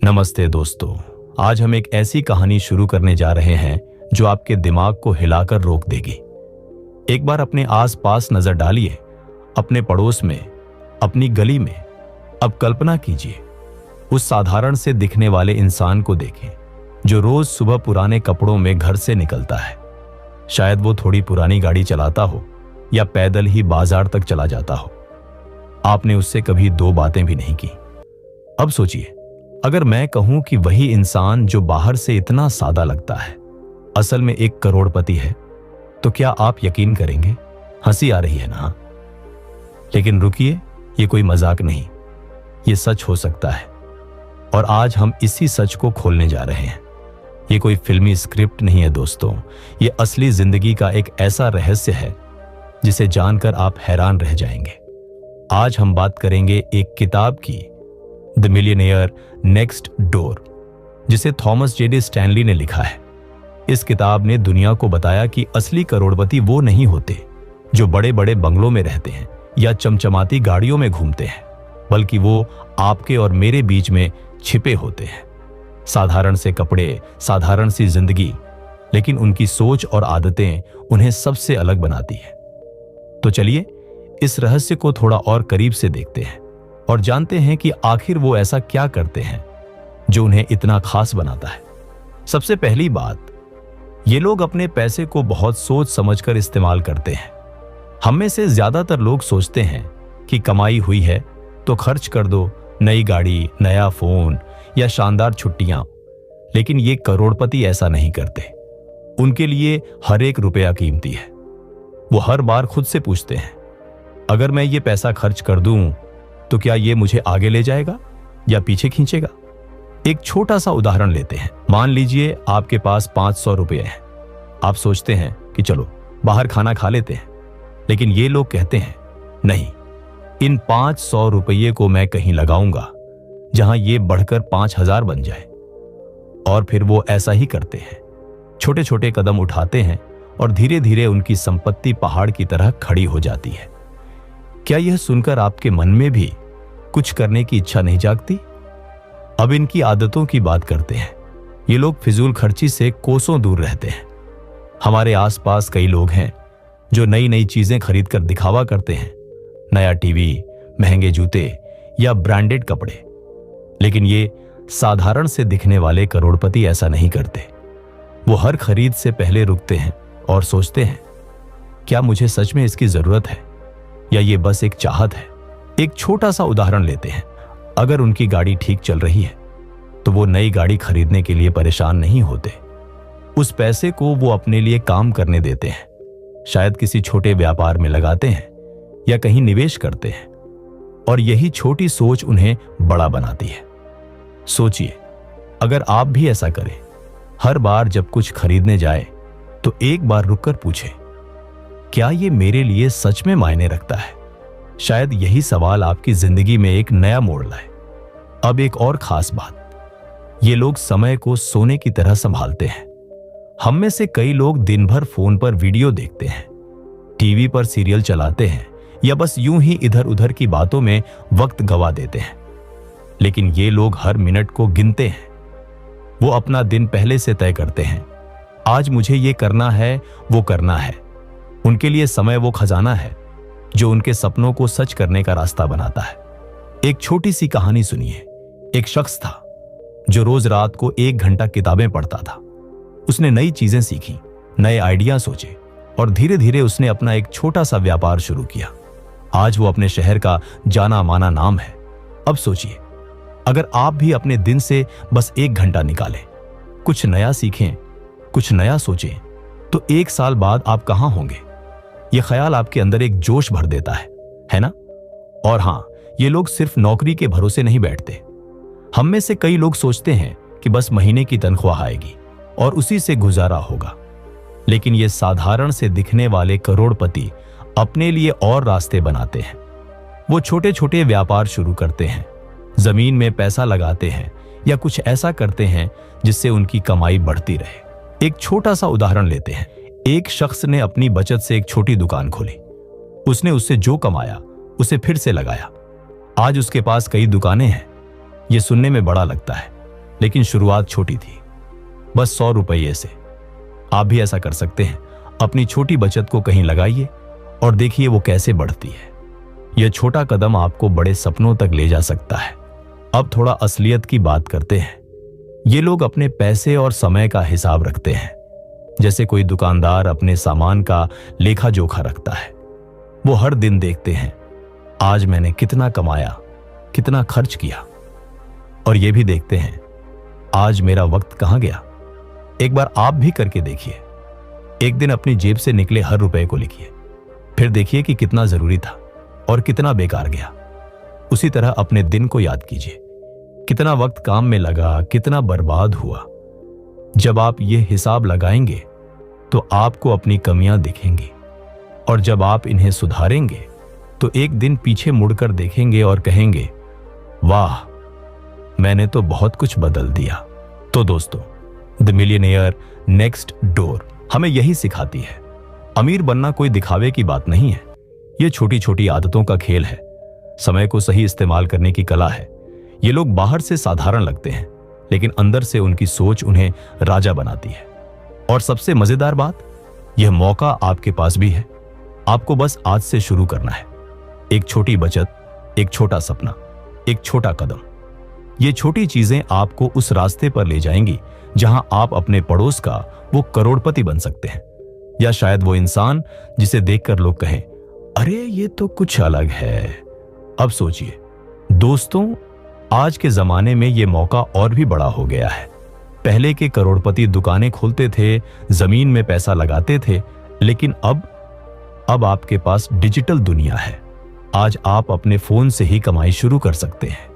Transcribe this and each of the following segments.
नमस्ते दोस्तों। आज हम एक ऐसी कहानी शुरू करने जा रहे हैं जो आपके दिमाग को हिलाकर रोक देगी। एक बार अपने आसपास नजर डालिए, अपने पड़ोस में, अपनी गली में। अब कल्पना कीजिए, उस साधारण से दिखने वाले इंसान को देखें जो रोज सुबह पुराने कपड़ों में घर से निकलता है। शायद वो थोड़ी पुरानी गाड़ी चलाता हो या पैदल ही बाजार तक चला जाता हो। आपने उससे कभी दो बातें भी नहीं की। अब सोचिए, अगर मैं कहूं कि वही इंसान जो बाहर से इतना सादा लगता है असल में एक करोड़पति है, तो क्या आप यकीन करेंगे? हंसी आ रही है ना? लेकिन रुकिए, ये कोई मजाक नहीं, ये सच हो सकता है। और आज हम इसी सच को खोलने जा रहे हैं। ये कोई फिल्मी स्क्रिप्ट नहीं है दोस्तों, ये असली जिंदगी का एक ऐसा रहस्य है जिसे जानकर आप हैरान रह जाएंगे। आज हम बात करेंगे एक किताब की, द मिलियनेयर नेक्स्ट डोर, जिसे थॉमस जे डी स्टैनली ने लिखा है। इस किताब ने दुनिया को बताया कि असली करोड़पति वो नहीं होते जो बड़े बड़े बंगलों में रहते हैं या चमचमाती गाड़ियों में घूमते हैं, बल्कि वो आपके और मेरे बीच में छिपे होते हैं। साधारण से कपड़े, साधारण सी जिंदगी, लेकिन उनकी सोच और आदतें उन्हें सबसे अलग बनाती है। तो चलिए इस रहस्य को थोड़ा और करीब से देखते हैं और जानते हैं कि आखिर वो ऐसा क्या करते हैं जो उन्हें इतना खास बनाता है। सबसे पहली बात, ये लोग अपने पैसे को बहुत सोच समझकर इस्तेमाल करते हैं। हम में से ज्यादातर लोग सोचते हैं कि कमाई हुई है तो खर्च कर दो, नई गाड़ी, नया फोन या शानदार छुट्टियां। लेकिन ये करोड़पति ऐसा नहीं करते। उनके लिए हर एक रुपया कीमती है। वो हर बार खुद से पूछते हैं, अगर मैं ये पैसा खर्च कर दूं तो क्या ये मुझे आगे ले जाएगा या पीछे खींचेगा? एक छोटा सा उदाहरण लेते हैं। मान लीजिए आपके पास 500 रुपये हैं। आप सोचते हैं कि चलो बाहर खाना खा लेते हैं, लेकिन ये लोग कहते हैं नहीं, इन 500 रुपये को मैं कहीं लगाऊंगा जहां ये बढ़कर 5000 बन जाए। और फिर वो ऐसा ही करते हैं। छोटे छोटे कदम उठाते हैं और धीरे धीरे उनकी संपत्ति पहाड़ की तरह खड़ी हो जाती है। क्या यह सुनकर आपके मन में भी कुछ करने की इच्छा नहीं जागती? अब इनकी आदतों की बात करते हैं। ये लोग फिजूल खर्ची से कोसों दूर रहते हैं। हमारे आसपास कई लोग हैं जो नई नई चीजें खरीदकर दिखावा करते हैं, नया टीवी, महंगे जूते या ब्रांडेड कपड़े। लेकिन ये साधारण से दिखने वाले करोड़पति ऐसा नहीं करते। वो हर खरीद से पहले रुकते हैं और सोचते हैं, क्या मुझे सच में इसकी जरूरत है या ये बस एक चाहत है? एक छोटा सा उदाहरण लेते हैं। अगर उनकी गाड़ी ठीक चल रही है तो वो नई गाड़ी खरीदने के लिए परेशान नहीं होते। उस पैसे को वो अपने लिए काम करने देते हैं। शायद किसी छोटे व्यापार में लगाते हैं या कहीं निवेश करते हैं। और यही छोटी सोच उन्हें बड़ा बनाती है। सोचिए, अगर आप भी ऐसा करें, हर बार जब कुछ खरीदने जाए तो एक बार रुककर पूछें, क्या ये मेरे लिए सच में मायने रखता है? शायद यही सवाल आपकी जिंदगी में एक नया मोड़ लाए। अब एक और खास बात, ये लोग समय को सोने की तरह संभालते हैं। हम में से कई लोग दिन भर फोन पर वीडियो देखते हैं, टीवी पर सीरियल चलाते हैं या बस यूं ही इधर उधर की बातों में वक्त गवा देते हैं। लेकिन ये लोग हर मिनट को गिनते हैं। वो अपना दिन पहले से तय करते हैं, आज मुझे ये करना है, वो करना है। उनके लिए समय वो खजाना है जो उनके सपनों को सच करने का रास्ता बनाता है। एक छोटी सी कहानी सुनिए। एक शख्स था जो रोज रात को 1 घंटा किताबें पढ़ता था। उसने नई चीजें सीखी, नए आइडिया सोचे और धीरे धीरे उसने अपना एक छोटा सा व्यापार शुरू किया। आज वो अपने शहर का जाना माना नाम है। अब सोचिए, अगर आप भी अपने दिन से बस 1 घंटा निकालें, कुछ नया सीखें, कुछ नया सोचें, तो 1 साल बाद आप कहां होंगे? यह ख्याल आपके अंदर एक जोश भर देता है ना? और हां, ये लोग सिर्फ नौकरी के भरोसे नहीं बैठते। हम में से कई लोग सोचते हैं कि बस महीने की तनख्वाह आएगी और उसी से गुजारा होगा। लेकिन ये साधारण से दिखने वाले करोड़पति अपने लिए और रास्ते बनाते हैं। वो छोटे छोटे व्यापार शुरू करते हैं, जमीन में पैसा लगाते हैं या कुछ ऐसा करते हैं जिससे उनकी कमाई बढ़ती रहे। एक छोटा सा उदाहरण लेते हैं। एक शख्स ने अपनी बचत से एक छोटी दुकान खोली। उसने उससे जो कमाया उसे फिर से लगाया। आज उसके पास कई दुकानें हैं। यह सुनने में बड़ा लगता है, लेकिन शुरुआत छोटी थी, बस 100 रुपये से। आप भी ऐसा कर सकते हैं। अपनी छोटी बचत को कहीं लगाइए और देखिए वो कैसे बढ़ती है। यह छोटा कदम आपको बड़े सपनों तक ले जा सकता है। अब थोड़ा असलियत की बात करते हैं। ये लोग अपने पैसे और समय का हिसाब रखते हैं, जैसे कोई दुकानदार अपने सामान का लेखा जोखा रखता है। वो हर दिन देखते हैं, आज मैंने कितना कमाया, कितना खर्च किया, और ये भी देखते हैं, आज मेरा वक्त कहां गया। एक बार आप भी करके देखिए। एक दिन अपनी जेब से निकले हर रुपए को लिखिए, फिर देखिए कि कितना जरूरी था और कितना बेकार गया। उसी तरह अपने दिन को याद कीजिए, कितना वक्त काम में लगा, कितना बर्बाद हुआ। जब आप ये हिसाब लगाएंगे तो आपको अपनी कमियां दिखेंगी, और जब आप इन्हें सुधारेंगे तो एक दिन पीछे मुड़कर देखेंगे और कहेंगे, वाह, मैंने तो बहुत कुछ बदल दिया। तो दोस्तों, द मिलियनेयर नेक्स्ट डोर हमें यही सिखाती है। अमीर बनना कोई दिखावे की बात नहीं है। यह छोटी छोटी आदतों का खेल है। समय को सही इस्तेमाल करने की कला है। ये लोग बाहर से साधारण लगते हैं, लेकिन अंदर से उनकी सोच उन्हें राजा बनाती है। और सबसे मजेदार बात, यह मौका आपके पास भी है। आपको बस आज से शुरू करना है। एक छोटी बचत, एक छोटा सपना, एक छोटा कदम। ये छोटी चीजें आपको उस रास्ते पर ले जाएंगी जहां आप अपने पड़ोस का वो करोड़पति बन सकते हैं, या शायद वो इंसान जिसे देखकर लोग कहें, अरे ये तो कुछ अलग है। अब सोचिए दोस्तों, आज के जमाने में ये मौका और भी बड़ा हो गया है। पहले के करोड़पति दुकानें खोलते थे, जमीन में पैसा लगाते थे, लेकिन अब आपके पास डिजिटल दुनिया है। आज आप अपने फोन से ही कमाई शुरू कर सकते हैं,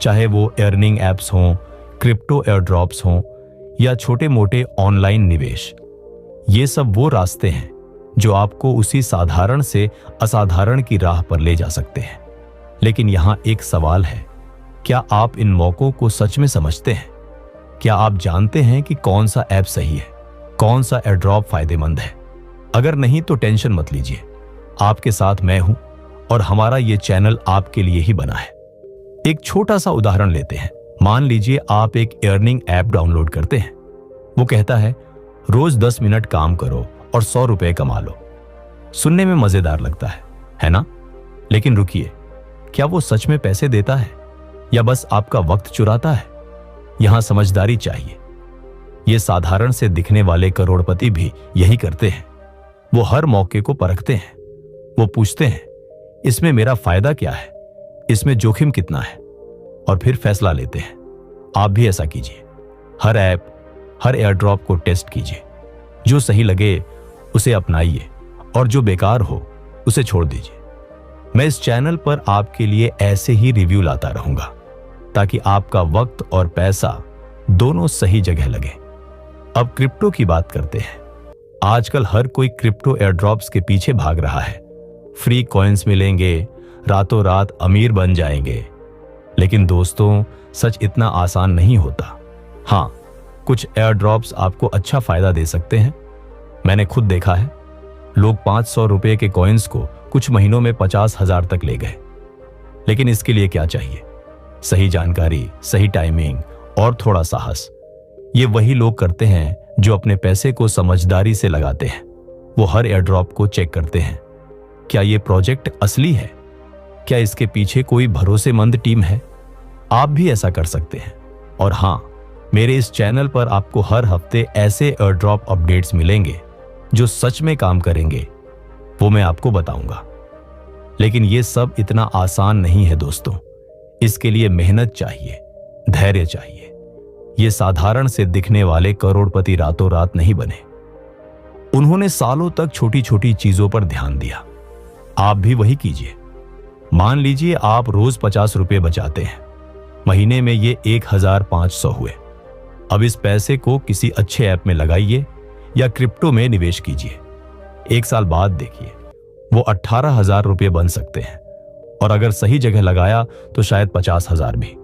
चाहे वो अर्निंग एप्स हों, क्रिप्टो एयरड्रॉप्स हों, या छोटे मोटे ऑनलाइन निवेश। ये सब वो रास्ते हैं जो आपको उसी साधारण से असाधारण की राह पर ले जा सकते हैं। लेकिन यहां एक सवाल है, क्या आप इन मौकों को सच में समझते हैं? क्या आप जानते हैं कि कौन सा ऐप सही है, कौन सा एयरड्रॉप फायदेमंद है? अगर नहीं तो टेंशन मत लीजिए, आपके साथ मैं हूं और हमारा ये चैनल आपके लिए ही बना है। एक छोटा सा उदाहरण लेते हैं। मान लीजिए आप एक अर्निंग ऐप डाउनलोड करते हैं। वो कहता है, रोज 10 मिनट काम करो और 100 रुपए कमा लो। सुनने में मजेदार लगता है ना? लेकिन रुकिए, क्या वो सच में पैसे देता है या बस आपका वक्त चुराता है? यहां समझदारी चाहिए। ये साधारण से दिखने वाले करोड़पति भी यही करते हैं। वो हर मौके को परखते हैं। वो पूछते हैं, इसमें मेरा फायदा क्या है, इसमें जोखिम कितना है, और फिर फैसला लेते हैं। आप भी ऐसा कीजिए। हर ऐप, हर एयरड्रॉप को टेस्ट कीजिए। जो सही लगे उसे अपनाइए और जो बेकार हो उसे छोड़ दीजिए। मैं इस चैनल पर आपके लिए ऐसे ही रिव्यू लाता रहूंगा, ताकि आपका वक्त और पैसा दोनों सही जगह लगे। अब क्रिप्टो की बात करते हैं। आजकल हर कोई क्रिप्टो एयरड्रॉप्स के पीछे भाग रहा है। फ्री कॉइन्स मिलेंगे, रातों रात अमीर बन जाएंगे। लेकिन दोस्तों, सच इतना आसान नहीं होता। हाँ, कुछ एयरड्रॉप्स आपको अच्छा फायदा दे सकते हैं। मैंने खुद देखा है, लोग 500 रुपए के कॉइन्स को कुछ महीनों में 50,000 तक ले गए। लेकिन इसके लिए क्या चाहिए? सही जानकारी, सही टाइमिंग और थोड़ा साहस। ये वही लोग करते हैं जो अपने पैसे को समझदारी से लगाते हैं। वो हर एयरड्रॉप को चेक करते हैं। क्या ये प्रोजेक्ट असली है? क्या इसके पीछे कोई भरोसेमंद टीम है? आप भी ऐसा कर सकते हैं। और हाँ, मेरे इस चैनल पर आपको हर हफ्ते ऐसे एयरड्रॉप अपडेट्स मिलेंगे जो सच में काम करेंगे। वो मैं आपको बताऊंगा। लेकिन ये सब इतना आसान नहीं है दोस्तों। इसके लिए मेहनत चाहिए, धैर्य चाहिए। ये साधारण से दिखने वाले करोड़पति रातों रात नहीं बने। उन्होंने सालों तक छोटी छोटी चीजों पर ध्यान दिया। आप भी वही कीजिए। मान लीजिए आप रोज 50 रुपए बचाते हैं। महीने में ये 1500 हुए। अब इस पैसे को किसी अच्छे ऐप में लगाइए या क्रिप्टो में निवेश कीजिए। 1 साल बाद देखिए, वो 18,000 रुपये बन सकते हैं। और अगर सही जगह लगाया तो शायद 50,000 भी।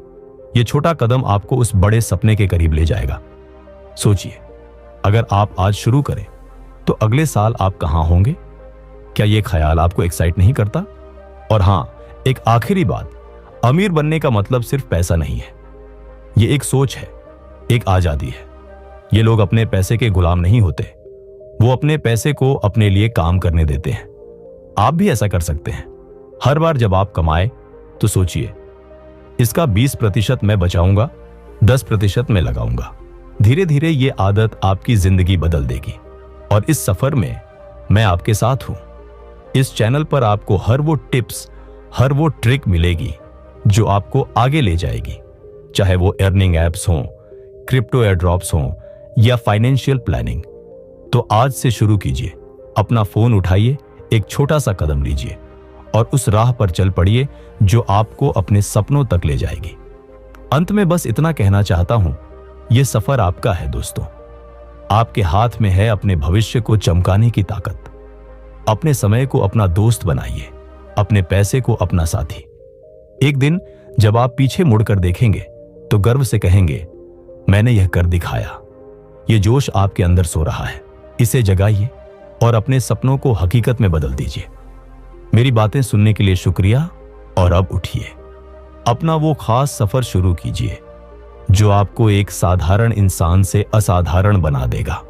ये छोटा कदम आपको उस बड़े सपने के करीब ले जाएगा। सोचिए, अगर आप आज शुरू करें तो अगले साल आप कहां होंगे? क्या ये ख्याल आपको एक्साइट नहीं करता? और हां, एक आखिरी बात, अमीर बनने का मतलब सिर्फ पैसा नहीं है। ये एक सोच है, एक आजादी है। ये लोग अपने पैसे के गुलाम नहीं होते, वो अपने पैसे को अपने लिए काम करने देते हैं। आप भी ऐसा कर सकते हैं। हर बार जब आप कमाए तो सोचिए, इसका 20% मैं बचाऊंगा, 10% मैं लगाऊंगा। धीरे धीरे ये आदत आपकी जिंदगी बदल देगी। और इस सफर में मैं आपके साथ हूं। इस चैनल पर आपको हर वो टिप्स, हर वो ट्रिक मिलेगी जो आपको आगे ले जाएगी, चाहे वो अर्निंग एप्स हों, क्रिप्टो एयरड्रॉप्स हों या फाइनेंशियल प्लानिंग। तो आज से शुरू कीजिए। अपना फोन उठाइए, एक छोटा सा कदम लीजिए और उस राह पर चल पड़िए जो आपको अपने सपनों तक ले जाएगी। अंत में बस इतना कहना चाहता हूं, यह सफर आपका है दोस्तों। आपके हाथ में है अपने भविष्य को चमकाने की ताकत। अपने समय को अपना दोस्त बनाइए, अपने पैसे को अपना साथी। एक दिन जब आप पीछे मुड़कर देखेंगे तो गर्व से कहेंगे, मैंने यह कर दिखाया। यह जोश आपके अंदर सो रहा है, इसे जगाइए और अपने सपनों को हकीकत में बदल दीजिए। मेरी बातें सुनने के लिए शुक्रिया। और अब उठिए, अपना वो खास सफर शुरू कीजिए जो आपको एक साधारण इंसान से असाधारण बना देगा।